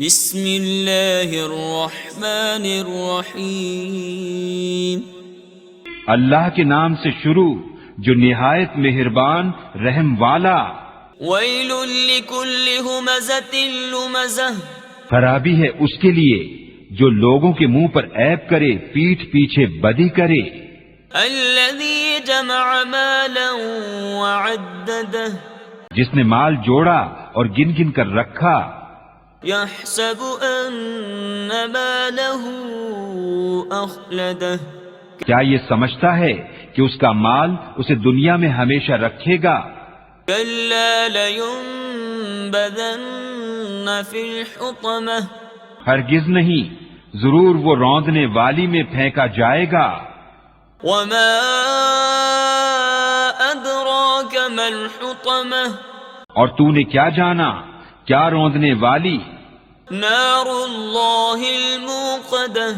بسم اللہ الرحمن الرحیم اللہ کے نام سے شروع جو نہایت مہربان رحم والا۔ ویل لکل ہمزۃ لمزہ، خرابی ہے اس کے لیے جو لوگوں کے منہ پر عیب کرے، پیٹھ پیچھے بدی کرے۔ الذی جمع مالا وعددہ، جس نے مال جوڑا اور گن گن کر رکھا۔ یحسب ان مالہ اخلدہ، کیا یہ سمجھتا ہے کہ اس کا مال اسے دنیا میں ہمیشہ رکھے گا؟ کلا لینبذن فی الحطمہ، ہرگز نہیں، ضرور وہ روندنے والی میں پھینکا جائے گا۔ وما ادراک ما الحطمہ، اور تو نے کیا جانا کیا روندنے والی؟ نار اللہ الموقدہ،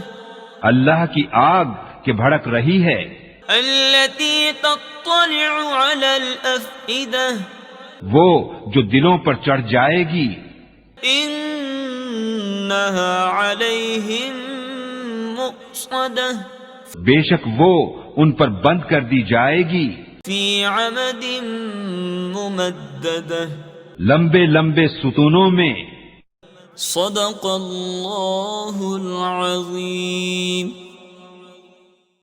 اللہ کی آگ کہ بھڑک رہی ہے۔ التي تطلع على الافئدہ، وہ جو دلوں پر چڑھ جائے گی۔ انہا علیہم مؤصدہ، بے شک وہ ان پر بند کر دی جائے گی، فی عمد ممددہ۔ لمبے لمبے ستونوں میں۔ صدق اللہ العظیم۔